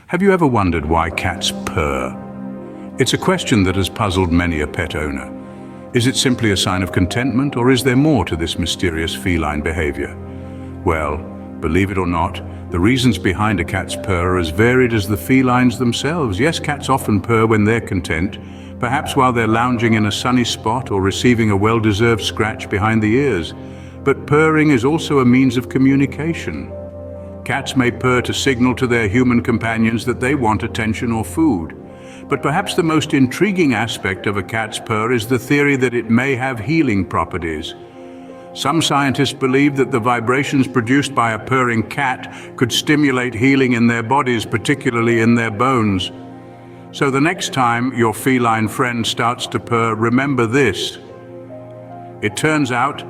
Have you ever wondered why cats purr? It's a question that has puzzled many a pet owner. Is it simply a sign of contentment, or is there more to this mysterious feline behavior? Well, believe it or not, the reasons behind a cat's purr are as varied as the felines themselves. Yes, cats often purr when they're content, perhaps while they're lounging in a sunny spot or receiving a well-deserved scratch behind the ears. But purring is also a means of communication. Cats may purr to signal to their human companions that they want attention or food. But perhaps the most intriguing aspect of a cat's purr is the theory that it may have healing properties. Some scientists believe that the vibrations produced by a purring cat could stimulate healing in their bodies, particularly in their bones. So the next time your feline friend starts to purr, remember this. It turns out,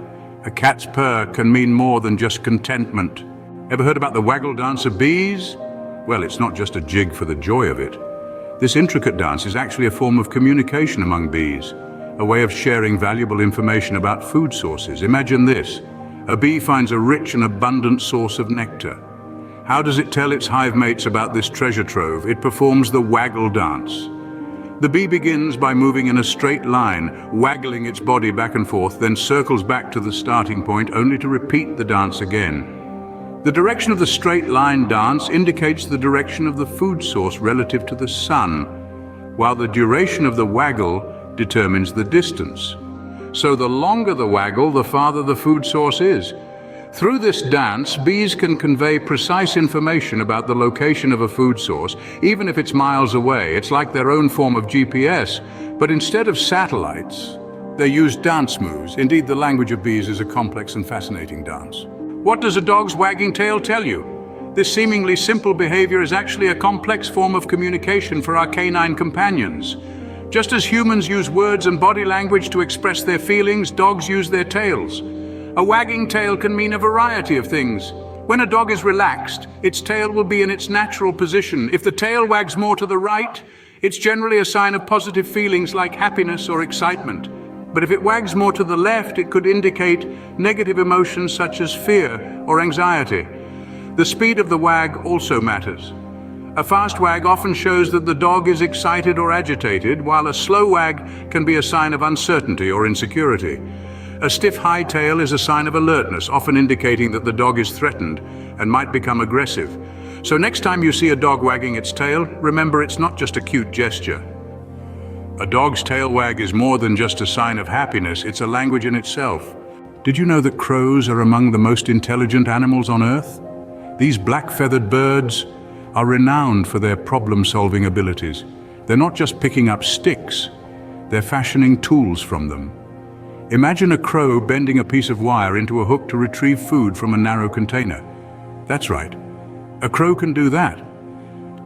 a cat's purr can mean more than just contentment. Ever heard about the waggle dance of bees? Well, it's not just a jig for the joy of it. This intricate dance is actually a form of communication among bees, a way of sharing valuable information about food sources. Imagine this. A bee finds a rich and abundant source of nectar. How does it tell its hive mates about this treasure trove? It performs the waggle dance. The bee begins by moving in a straight line, waggling its body back and forth, then circles back to the starting point, only to repeat the dance again. The direction of the straight line dance indicates the direction of the food source relative to the sun, while the duration of the waggle determines the distance. So the longer the waggle, the farther the food source is. Through this dance, bees can convey precise information about the location of a food source, even if it's miles away. It's like their own form of GPS, but instead of satellites, they use dance moves. Indeed, the language of bees is a complex and fascinating dance. What does a dog's wagging tail tell you? This seemingly simple behavior is actually a complex form of communication for our canine companions. Just as humans use words and body language to express their feelings, dogs use their tails. A wagging tail can mean a variety of things. When a dog is relaxed, its tail will be in its natural position. If the tail wags more to the right, it's generally a sign of positive feelings like happiness or excitement. But if it wags more to the left, it could indicate negative emotions such as fear or anxiety. The speed of the wag also matters. A fast wag often shows that the dog is excited or agitated, while a slow wag can be a sign of uncertainty or insecurity. A stiff high tail is a sign of alertness, often indicating that the dog is threatened and might become aggressive. So next time you see a dog wagging its tail, remember it's not just a cute gesture. A dog's tail wag is more than just a sign of happiness, it's a language in itself. Did you know that crows are among the most intelligent animals on Earth? These black-feathered birds are renowned for their problem-solving abilities. They're not just picking up sticks, they're fashioning tools from them. Imagine a crow bending a piece of wire into a hook to retrieve food from a narrow container. That's right, a crow can do that.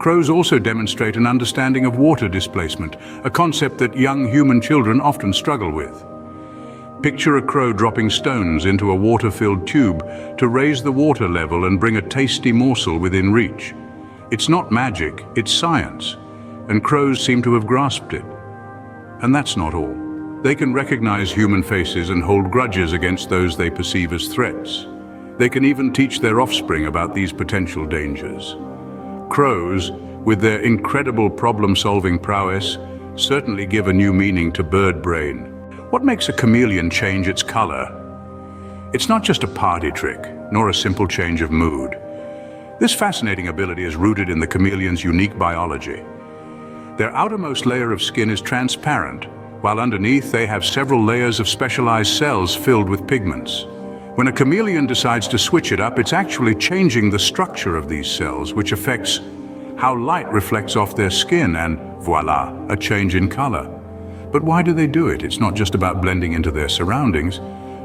Crows also demonstrate an understanding of water displacement, a concept that young human children often struggle with. Picture a crow dropping stones into a water-filled tube to raise the water level and bring a tasty morsel within reach. It's not magic, it's science, and crows seem to have grasped it. And that's not all. They can recognize human faces and hold grudges against those they perceive as threats. They can even teach their offspring about these potential dangers. Crows, with their incredible problem-solving prowess, certainly give a new meaning to bird brain. What makes a chameleon change its color? It's not just a party trick, nor a simple change of mood. This fascinating ability is rooted in the chameleon's unique biology. Their outermost layer of skin is transparent, while underneath they have several layers of specialized cells filled with pigments. When a chameleon decides to switch it up, it's actually changing the structure of these cells, which affects how light reflects off their skin, and voila, a change in color. But why do they do it? It's not just about blending into their surroundings.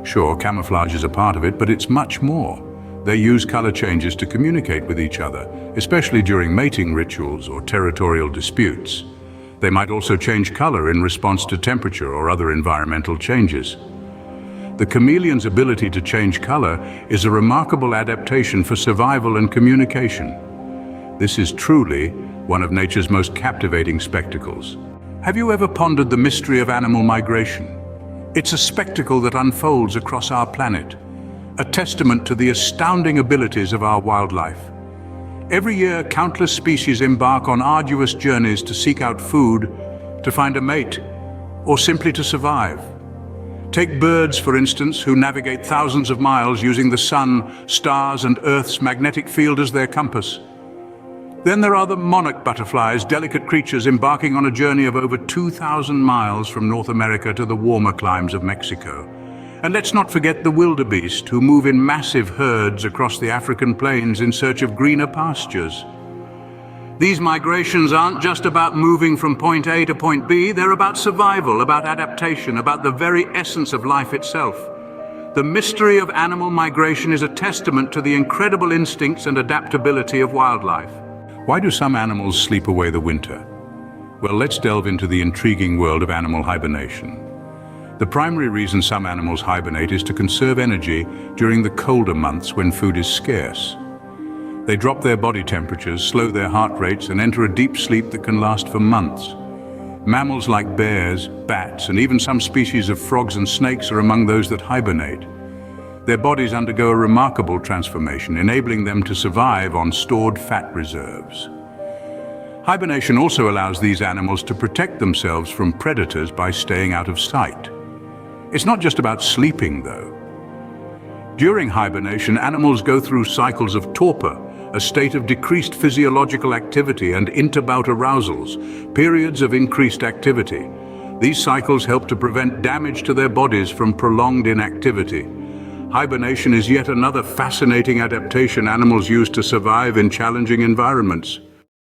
Sure, camouflage is a part of it, but it's much more. They use color changes to communicate with each other, especially during mating rituals or territorial disputes. They might also change color in response to temperature or other environmental changes. The chameleon's ability to change color is a remarkable adaptation for survival and communication. This is truly one of nature's most captivating spectacles. Have you ever pondered the mystery of animal migration? It's a spectacle that unfolds across our planet, a testament to the astounding abilities of our wildlife. Every year, countless species embark on arduous journeys to seek out food, to find a mate, or simply to survive. Take birds, for instance, who navigate thousands of miles using the sun, stars, and Earth's magnetic field as their compass. Then there are the monarch butterflies, delicate creatures embarking on a journey of over 2,000 miles from North America to the warmer climes of Mexico. And let's not forget the wildebeest, who move in massive herds across the African plains in search of greener pastures. These migrations aren't just about moving from point A to point B, they're about survival, about adaptation, about the very essence of life itself. The mystery of animal migration is a testament to the incredible instincts and adaptability of wildlife. Why do some animals sleep away the winter? Well, let's delve into the intriguing world of animal hibernation. The primary reason some animals hibernate is to conserve energy during the colder months when food is scarce. They drop their body temperatures, slow their heart rates, and enter a deep sleep that can last for months. Mammals like bears, bats, and even some species of frogs and snakes are among those that hibernate. Their bodies undergo a remarkable transformation, enabling them to survive on stored fat reserves. Hibernation also allows these animals to protect themselves from predators by staying out of sight. It's not just about sleeping, though. During hibernation, animals go through cycles of torpor, a state of decreased physiological activity, and interbout arousals, periods of increased activity. These cycles help to prevent damage to their bodies from prolonged inactivity. Hibernation is yet another fascinating adaptation animals use to survive in challenging environments.